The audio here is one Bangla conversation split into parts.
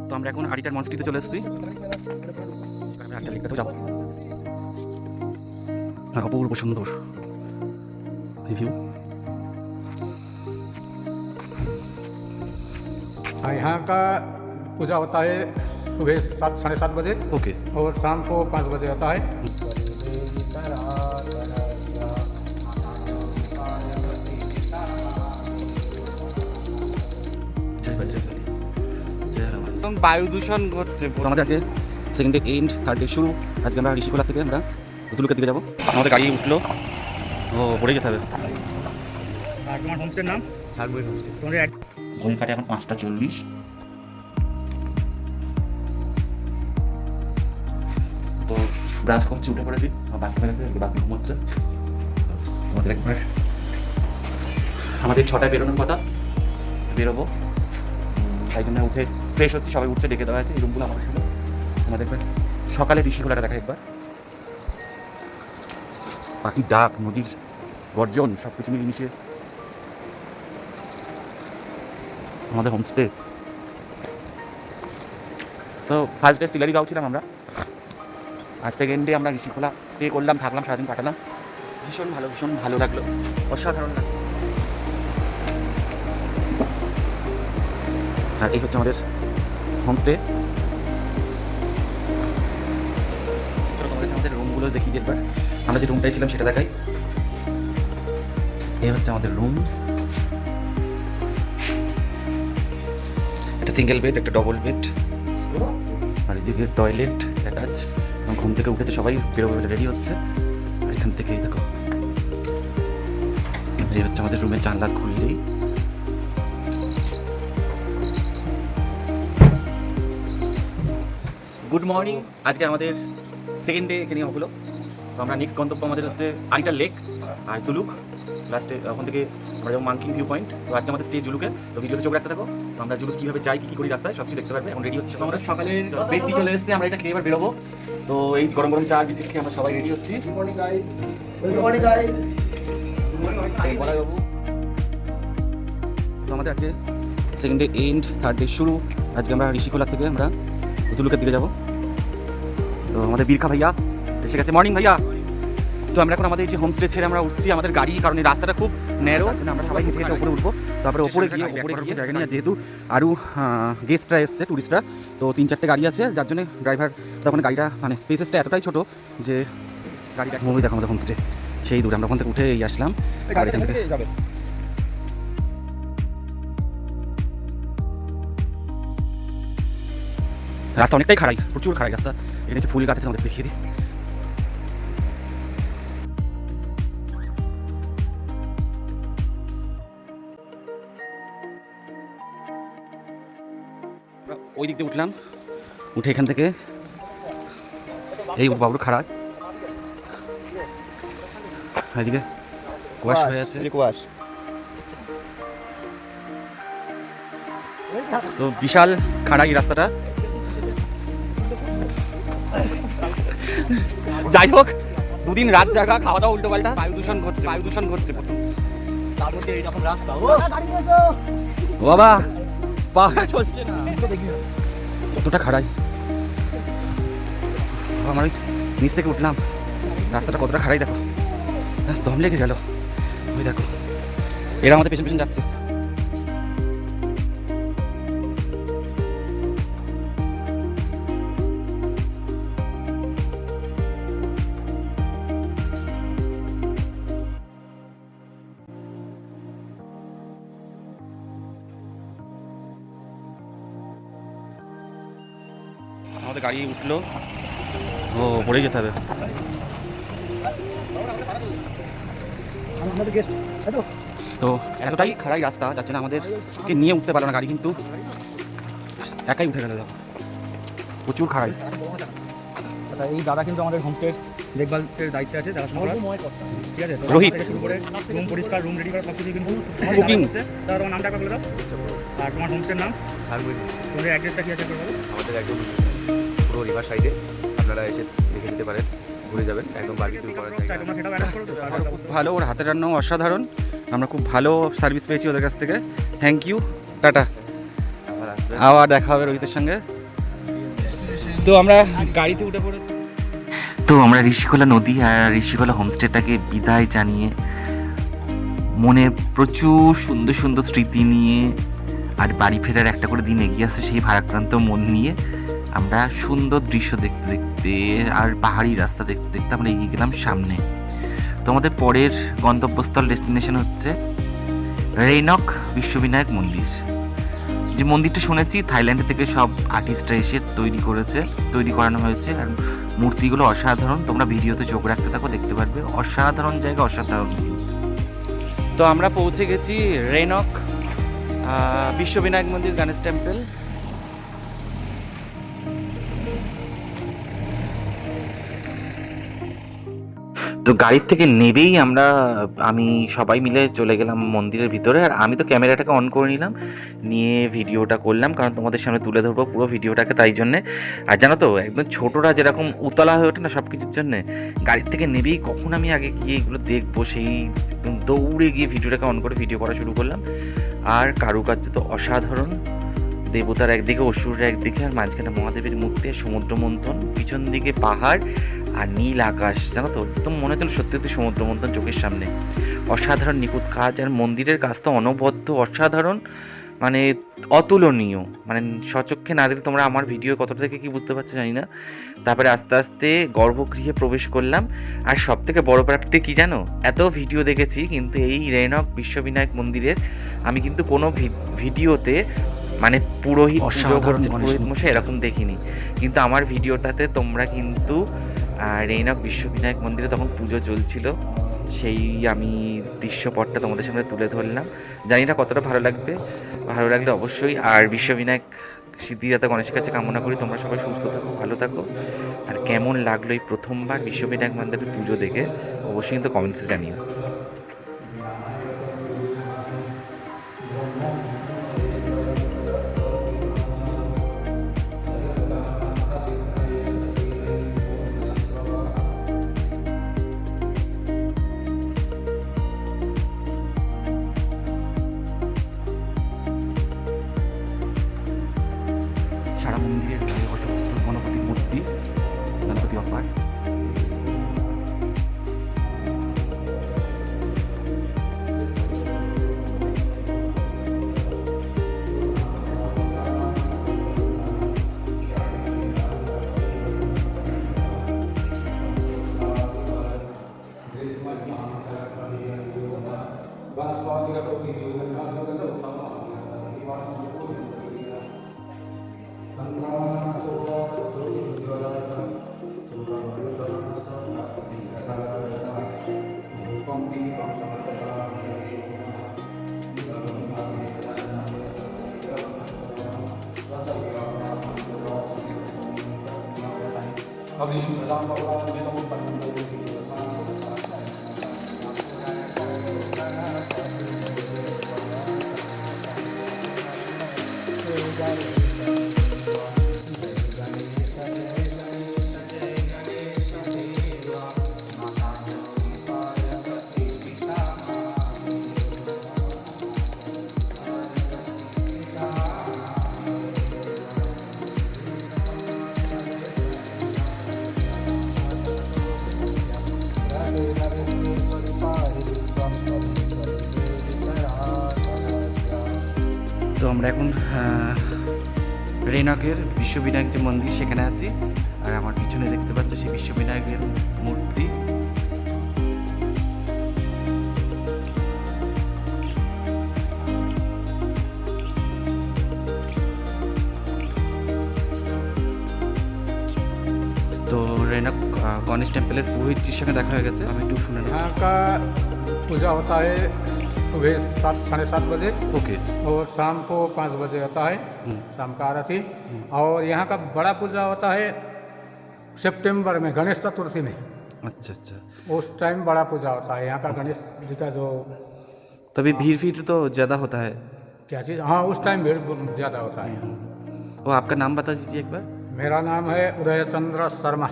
তো আমরা এখন আড়িটার মনস্ট্রিতে চলে এসেছি, আটটা লেকটাতেও যাবো। অপূর্ব সুন্দর ভিউ। यहाँ का पूजा होता है सुबह 7-7:30 बजे ओके। और शाम को 5 बजे होता है। বায়ু দূষণ ঘটছে আমাদের। আজকে second day end, third day শুরু। আজকে আমরা ঋষিকোলা থেকে আমরা জুলুকের দিকে যাবো। আমাদের গাড়ি উঠলো, ও পড়ে যেতে হবে। তোমার হোমস্টের নাম? सालमुरी होमस्टे। তোমাদের ঘড়ির কাটে এখন 5:40। তো ব্রাশ করছি, উঠে পড়েছি, বাকি হয়ে গেছে, বাকি ঘুমোচ্ছে। তোমাদের একবার আমাদের 6টায় বেরোনোর কথা, বেরোবো, তাই জন্য উঠে ফ্রেশ হচ্ছি। সবাই উঠছে, ডেকে দেওয়া আছে। এই রুমগুলো আমার ছিল। তোমাদের একবার সকালে ঋষিকোলাটা দেখা একবার। পাখির ডাক, নদীর গর্জন, সব কিছু মিলেমিশে আমাদের হোমস্টে। তো ফার্স্ট ডে সিলারি গাঁও ছিলাম আমরা, আর সেকেন্ড ডে আমরা ঋষিকোলা স্টে করলাম, থাকলাম, সারাদিন কাটালাম। ভীষণ ভালো লাগলো, অসাধারণ লাগলো। আর এই হচ্ছে আমাদের হোমস্টে। তোমাদেরকে আমাদের রুমগুলো দেখিয়ে একবার। আমরা যে রুমটাই ছিলাম সেটা দেখাই। এই হচ্ছে আমাদের রুম। একটা সিঙ্গেল বেড, একটা ডবল বেড, আর এদিকে টয়লেট অ্যাটাচ। এবং ঘুম থেকে উঠেতে সবাই বেরোবে রেডি হচ্ছে। আর এখান থেকেই দেখো, এই হচ্ছে আমাদের রুমের জানলা খুললেই গুড মর্নিং। আজকে আমাদের সেকেন্ড ডে এখানে হলো। তো আমরা নেক্সট গন্তব্য আমাদের হচ্ছে আরিটা লেক আর জুলুক। লাস্টে ওখান থেকে আমরা যাবো মাঙ্কিং ভিউ পয়েন্ট। তো আজকে আমাদের স্টে জুলুকে। তো ভিডিওতে চোখ রাখতে থাকো। তো আমরা জুলুক কীভাবে যাই, কী করি রাস্তায়, সব কিছু দেখতে পারবে। এখন রেডি হচ্ছে। তো আমরা সকালে বেডটি চলে এসেছে, আমরা এটা খেয়ে এবার বেরোবো। তো এই গরম গরম চা বিস্কিট খেয়ে আমরা সবাই রেডি হচ্ছি। তো আমাদের আজকে second day end, third day শুরু। আজকে আমরা ঋষিকোলা থেকে আমরা জুলুকের দিকে যাবো। তো আমাদের বীরখা ভাইয়া এসে গেছে। মর্নিং ভাইয়া। তো আমরা এখন আমাদের যে হোমস্টে ছেড়ে আমরা উঠছি আমাদের গাড়ি, কারণ এই রাস্তাটা খুব ন্যারো। আমরা সবাই হেঁটে হেঁটে উপরে উঠবো। তারপরে উপরে গিয়ে জায়গা নিয়ে, যেহেতু আরও গেস্টরা এসছে, টুরিস্টরা, তো 3-4টে গাড়ি আছে, যার জন্য ড্রাইভার তখন গাড়িটা মানে স্পেসেসটা এতটাই ছোটো যে গাড়িটা মুভি দেখো আমাদের হোমস্টে সেই দূরে। আমরা ওখান থেকে উঠে এই আসলাম। আর এখান থেকে রাস্তা অনেকটাই খারাই, প্রচুর খারাই রাস্তা। এখানে হচ্ছে ফুল গাছ আছে, আমাদের দেখিয়ে দিই। ওই দিক দিয়ে উঠলাম, উঠে এখান থেকে এই বাবুর খারাপ, এদিকে কুয়াশ হয়ে আছে। তো বিশাল খাড়া এই রাস্তাটা। যাই হোক, দুদিন রাত জায়গা, খাওয়া দাওয়া উল্টো পাল্টা, বায়ু দূষণ ঘটছে প্রথম। ও বাবা, পাহাড় চলছে না, কতটা খাড়াই। আমার ওই নিচ থেকে উঠলাম, রাস্তাটা কতটা খাড়াই দেখো, দম লেগে গেল। ওই দেখো, এরা আমাদের পেছন পেছন যাচ্ছে। আমাদের গাড়ি উঠলো, ও পড়ে যেতে হবে। তো এতটাই খারাই রাস্তা, যার জন্য আমাদেরকে নিয়ে উঠতে পারলো না গাড়ি, কিন্তু একাই উঠে গেল। প্রচুর খারাই। এই দাদা কিন্তু আমাদের হোমস্টের দেখভালের দায়িত্বে আছে, দেখাশোনা, ঠিক আছে? রোহিত শুরু করে রুম পরিষ্কার, রুম রেডি করা, সব কিছু কিন্তু কুকিং। তার তোমার নামটা বলে দাও, আর তোমার হোমস্টের নাম, তোমাদের অ্যাড্রেসটা কি আছে একটু বলো। আমাদের একদম পুরো রিভার সাইডে, আপনারা এসে দেখে নিতে পারেন, ঘুরে যাবেন, একদম বারবিকিউ করার জায়গা। তোমরা সেটাও অ্যাড করো তো। খুব ভালো, ওর হাতের রান্নাও অসাধারণ। আমরা খুব ভালো সার্ভিস পেয়েছি ওদের কাছ থেকে। Thank you, tata. আমার আসবেন। আবার দেখা হবে রোহিতের সঙ্গে। তো আমরা গাড়িতে উঠে পড়েছি। তো আমরা ঋষিখোলা নদী আর ঋষিখোলা হোমস্টেটাকে বিদায় জানিয়ে মনে প্রচুর সুন্দর সুন্দর স্মৃতি নিয়ে আর বাড়ি ফেরার একটা করে দিন এগিয়ে আসছে সেই ভারাক্রান্ত মন নিয়ে আমরা সুন্দর দৃশ্য দেখতে দেখতে আর পাহাড়ি রাস্তা দেখতে দেখতে আমরা এগিয়ে গেলাম সামনে। তো আমাদের পরের গন্তব্যস্থল ডেস্টিনেশন হচ্ছে রেনক বিশ্ববিনায়ক মন্দির। যে মন্দিরটা শুনেছি থাইল্যান্ড থেকে সব আর্টিস্টরা এসে তৈরি করানো হয়েছে আর মূর্তিগুলো অসাধারণ। তোমরা ভিডিওতে চোখ রাখতে থাকো, দেখতে পারবে অসাধারণ জায়গা, অসাধারণ ভিউ। তো আমরা পৌঁছে গেছি রেনক বিশ্ববিনায়ক মন্দির, গণেশ টেম্পল। তো গাড়ির থেকে নেবেই আমি সবাই মিলে চলে গেলাম মন্দিরের ভিতরে। আর আমি তো ক্যামেরাটাকে অন করে নিলাম, নিয়ে ভিডিওটা করলাম, কারণ তোমাদের সামনে তুলে ধরবো পুরো ভিডিওটাকে, তাই জন্যে। আর জানো তো একদম ছোটরা যেরকম উতলা হয়ে ওঠে না সব কিছুর জন্যে, গাড়ির থেকে নেবেই কখন আমি আগে গিয়ে এগুলো দেখবো, সেই একদম দৌড়ে গিয়ে ভিডিওটাকে অন করে ভিডিও করা শুরু করলাম। আর কারুকার্য তো অসাধারণ, দেবতার একদিকে, অসুরের একদিকে, আর মাঝখানে মহাদেবের মূর্তি, সমুদ্র মন্থন, পিছন দিকে পাহাড় আর নীল আকাশ। জানো তো একদম মনে হচ্ছিল সত্যি সমুদ্র মন্থন চোখের সামনে। অসাধারণ নিখুঁত কাজ, আর মন্দিরের কাজ তো অনবদ্য, অসাধারণ, মানে অতুলনীয়। মানে স্বচক্ষে না দেখলে তোমরা আমার ভিডিও কতটা থেকে কি বুঝতে পারছো জানি না। তারপরে আস্তে আস্তে গর্ভগৃহে প্রবেশ করলাম। আর সব থেকে বড় প্রাপ্তি কি জানো, এত ভিডিও দেখেছি কিন্তু এই রেনক বিশ্ববিনায়ক মন্দিরের আমি কিন্তু কোনো ভিডিওতে মানে পুরোহিত মশাই এরকম দেখিনি। কিন্তু আমার ভিডিওটাতে তোমরা কিন্তু রেনক বিশ্ববিনায়ক মন্দিরে তখন পুজো চলছিল, সেই আমি দৃশ্যপটটা তোমাদের সামনে তুলে ধরলাম। জানি না কতটা ভালো লাগবে, ভালো লাগলে অবশ্যই। আর বিশ্ববিনায়ক সিদ্ধিদাতা গণেশের কাছে কামনা করি তোমরা সবাই সুস্থ থাকো, ভালো থাকো। আর কেমন লাগলো এই প্রথমবার বিশ্ববিনায়ক মন্দিরের পুজো দেখে অবশ্যই কিন্তু কমেন্টসে জানিও। সারা মন্দিরের গায়ে অষ্টবস্ত্র গণপতির মূর্তি, গণপতি অপার। তো আমরা এখন রেনকের বিশ্ববিনায়ক যে মন্দির সেখানে আছি। আর আমার পিছনে দেখতে পাচ্ছ সেই বিশ্ববিনায়কের মূর্তি। তো রেনক गणेश टेम्पल पुरोहित जी संगे देखा हो गए, हमें शुने यहाँ का पूजा होता है सुबह 7-7:30 बजे। ओके। और शाम को 5 बजे होता है शाम का आरती। और यहाँ का बड़ा पूजा होता है सितंबर में, गणेश चतुर्थी में। अच्छा अच्छा, उस टाइम बड़ा पूजा होता है यहाँ का गणेश जी का। जो तभी भीड़ तो ज़्यादा होता है क्या चीज़, हाँ उस टाइम भीड़ ज़्यादा होता है। वो आपका नाम बता दीजिए एक बार। मेरा नाम है उदय चंद्र शर्मा।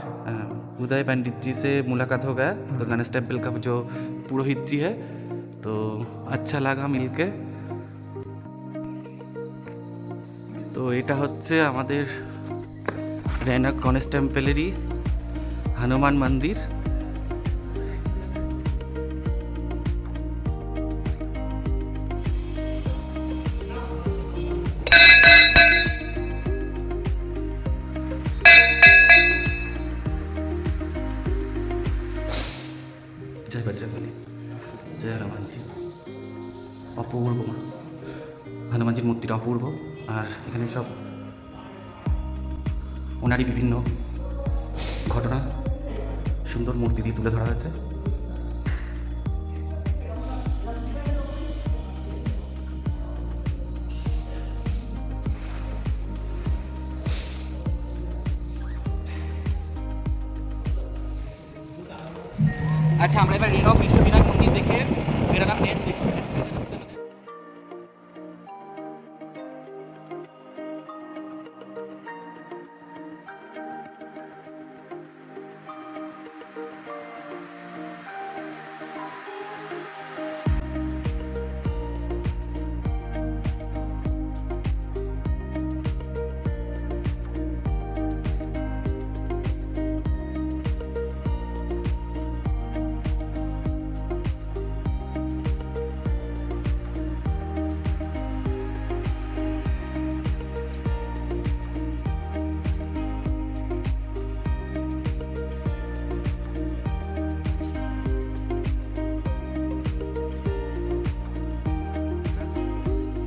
उदय पंडित जी से मुलाकात हो गया, तो गणेश टेम्पल का जो पुरोहित जी है, तो अच्छा लगा मिलके। तो তো এটা হচ্ছে আমাদের রেনা গণেশ টেম্পলেরই হনুমান মন্দির। জয় বজরঙ্গবলী, জয় হনুমানজি। অপূর্ব হনুমানজির মূর্তিটা অপূর্ব। আর এখানে সব ওনারই বিভিন্ন ঘটনা সুন্দর মূর্তি দিয়ে তুলে ধরা হয়েছে। আচ্ছা, আমরা এবার রেনক বিশ্ববিনায়ক মন্দির দেখে বেরালাম নেক্সট দেখতে।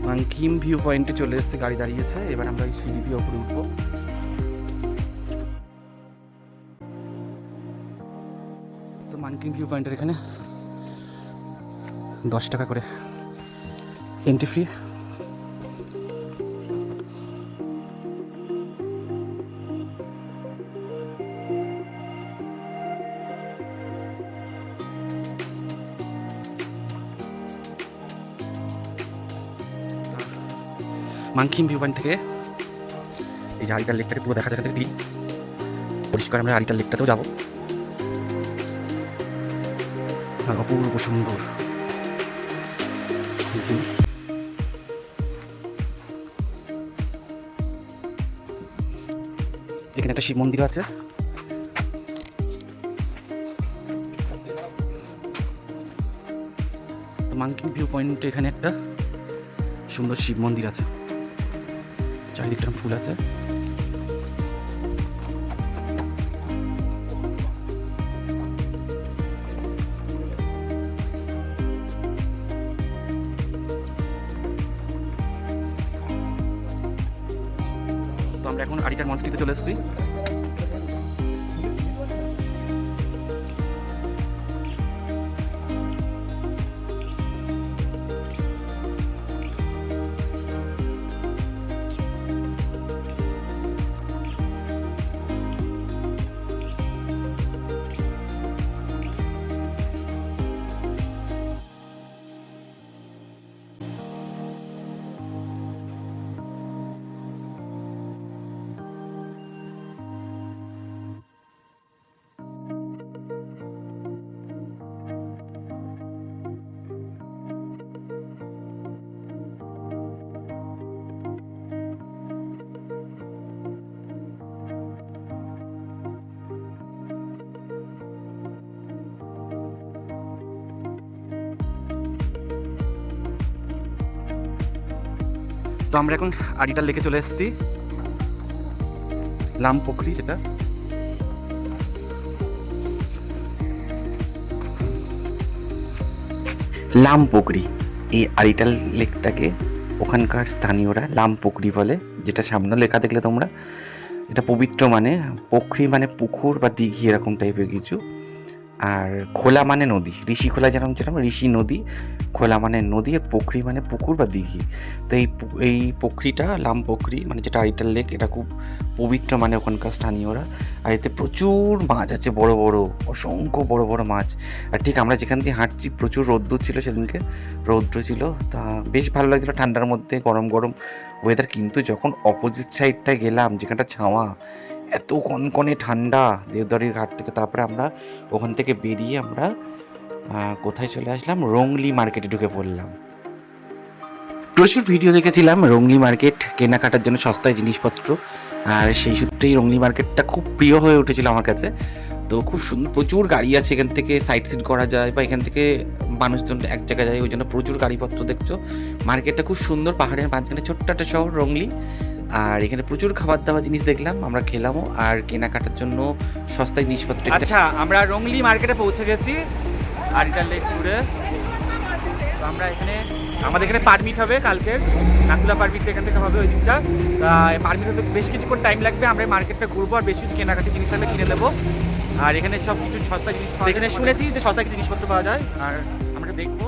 মাঙ্কিম ভিউ পয়েন্টে চলে এসেছে, গাড়ি দাঁড়িয়েছে। এবার আমরা এই সিঁড়ি দিয়ে উপরে উঠবো। তো মাঙ্কিম ভিউ পয়েন্টের এখানে 10 টাকা করে এন্ট্রি ফ্রি। মাঙ্কিম ভিউ পয়েন্ট থেকে এই যে আরিটার লেকটাকে পুরো দেখা যাচ্ছে ক্লিন পরিষ্কার। আমরা আরিটার লেকটাতেও যাবো। অপূর্ব সুন্দর। এখানে একটা শিব মন্দির আছে। তো মাঙ্কিম ভিউ পয়েন্টে এখানে একটা সুন্দর শিব মন্দির আছে, চারিদিকটা ফুল আছে। তো আমরা এখন আরিটার মঞ্চটিতে চলে এসেছি। তো আমরা এখন আরিটার লেকে চলে এসেছি, লাম পুকুরি যেটা। লাম পুকুরি, এই আরিটাল লেকটাকে ওখানকার স্থানীয়রা লাম পুকুরি বলে, যেটা সামনে লেখা দেখলে তোমরা। এটা পবিত্র মানে, পুকুরি মানে পুকুর বা দিঘি এরকম টাইপের কিছু। আর খোলা মানে নদী, ঋষি খোলা যেরকম ঋষি নদী, খোলা মানে নদী, আর পুকুরি মানে পুকুর বা দিঘি। তো এই পুকুরিটা লাম পুকুরি মানে যেটা আরিটাল লেক, এটা খুব পবিত্র মানে ওখানকার স্থানীয়রা। আর এতে প্রচুর মাছ আছে, বড় বড়, অসংখ্য বড় বড় মাছ। আর ঠিক আমরা যেখান দিয়ে হাঁটছি প্রচুর রৌদ্র ছিল, সেদিনকে রৌদ্র ছিল, তা বেশ ভালো লাগছিল ঠান্ডার মধ্যে, গরম গরম ওয়েদার। কিন্তু যখন অপোজিট সাইডটায় গেলাম, যেখানটা ছাওয়া, এত কনকনে ঠান্ডা দেওদারির ঘাট থেকে। তারপরে আমরা ওখান থেকে বেরিয়ে আমরা কোথায় চলে আসলাম, রংলি মার্কেটে ঢুকে পড়লাম। প্রচুর ভিডিও দেখেছিলাম রংলি মার্কেট কেনাকাটার জন্য সস্তায় জিনিসপত্র, আর সেই সূত্রেই রংলি মার্কেটটা খুব প্রিয় হয়ে উঠেছিল আমার কাছে। তো খুব সুন্দর, প্রচুর গাড়ি আছে, এখান থেকে সাইট সিন করা যায় বা এখান থেকে মানুষজন এক জায়গায় যায়, ওই জন্য প্রচুর গাড়িপত্র দেখছো। মার্কেটটা খুব সুন্দর, পাহাড়ের মাঝখানে ছোট্ট একটা শহর রংলি, আর এখানে প্রচুর খাবার দাবার জিনিস দেখলাম, আমরা খেলামও, আর কেনাকাটার জন্য সস্তায় জিনিসপত্র। আচ্ছা, আমরা রংলি মার্কেটে পৌঁছে গেছি আরিটাল লেক ট্যুরে। তো আমরা এখানে, আমাদের এখানে পারমিট হবে কালকে, নাথুলা পারমিট এখান থেকে হবে ওই দিনটা। পারমিট হতে বেশ কিছুক্ষণ টাইম লাগবে, আমরা মার্কেটটা ঘুরবো আর বেশ কিছু কেনাকাটি জিনিস থাকলে কিনে নেবো। আর এখানে সব কিছু সস্তা জিনিস পাওয়া যায়, এখানে শুনেছি যে সস্তা কিছু জিনিসপত্র পাওয়া যায়, আর আমরা দেখবো।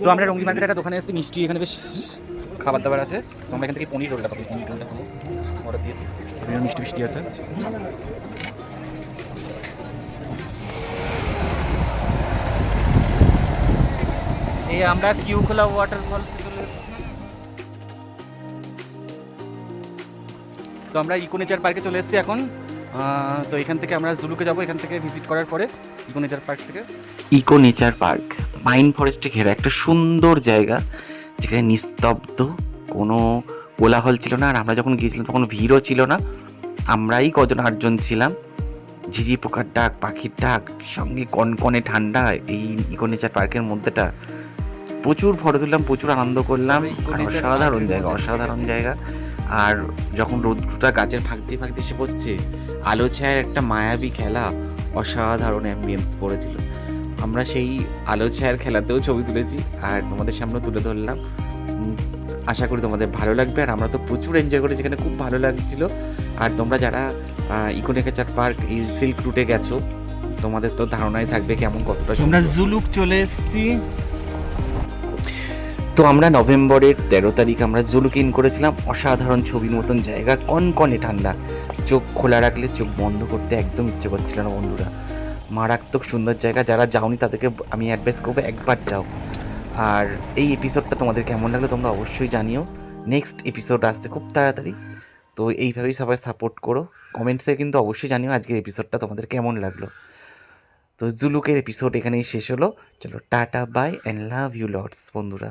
তো আমরা রঙিন মার্কেটে একটা দোকানে এসেছি, মিষ্টি এখানে বেশ খাবার দাবার আছে। তো আমরা এখান থেকে পনির রোলটা পাবো, পনির রোলটা খাবো, অর্ডার দিয়েছি। মিষ্টি মিষ্টি আছে। এই আমরা কিউখোলা ওয়াটারফল চলে এসেছি। তো আমরা ইকো নেচার পার্কে চলে এসেছি এখন। তো এখান থেকে আমরা জুলুকে যাবো, এখান থেকে ভিজিট করার পরে ইকো নেচার পার্ক থেকে। ইকো নেচার পার্ক পাইন ফরেস্টে ঘেরা একটা সুন্দর জায়গা, যেখানে নিস্তব্ধ, কোনো কোলাহল ছিল না। আর আমরা যখন গিয়েছিলাম তখন ভিড়ও ছিল না, আমরাই কজন 8জন ছিলাম। ঝিঝি পোকার ডাক, পাখির ডাক, সঙ্গে কনকনে ঠান্ডা। এই ইকো নেচার পার্কের মধ্যেটা প্রচুর ফটো তুললাম, প্রচুর আনন্দ করলাম। অসাধারণ জায়গা, অসাধারণ জায়গা। আর যখন রৌদ্রটা গাছের ফাঁক দিয়ে এসে পড়ছে, আলো ছায়ার একটা মায়াবী খেলা, অসাধারণ অ্যাম্বিয়েন্স পড়েছিল। আমরা সেই আলো ছায়ার খেলাতেও ছবি তুলেছি আর তোমাদের সামনে তুলে ধরলাম। আশা করি তোমাদের ভালো লাগবে। আর আমরা তো প্রচুর এনজয় করেছি, এখানে খুব ভালো লাগছিল। আর তোমরা যারা ইকো নেচার পার্ক এই সিল্ক রুটে গেছো, তোমাদের তো ধারণাই থাকবে কেমন, কতটা। আমরা জুলুক চলে এসেছি। তো আমরা নভেম্বরের 13 তারিখ আমরা জুলুক ইন করেছিলাম। অসাধারণ ছবির মতন জায়গা, কনকনে ঠান্ডা, চোখ খোলা রাখলে চোখ বন্ধ করতে একদম ইচ্ছে করছিল না বন্ধুরা। মারাত্মক সুন্দর জায়গা, যারা যাওনি তাদেরকে আমি অ্যাডভাইস করবো একবার যাও। আর এই এপিসোডটা তোমাদের কেমন লাগলো তোমরা অবশ্যই জানিও। নেক্সট এপিসোড আসছে খুব তাড়াতাড়ি, তো এইভাবেই সবাই সাপোর্ট করো। কমেন্টসে কিন্তু অবশ্যই জানিও আজকের এপিসোডটা তোমাদের কেমন লাগলো। তো জুলুকের এপিসোড এখানেই শেষ হলো। চলো tata, bye and love you lots বন্ধুরা।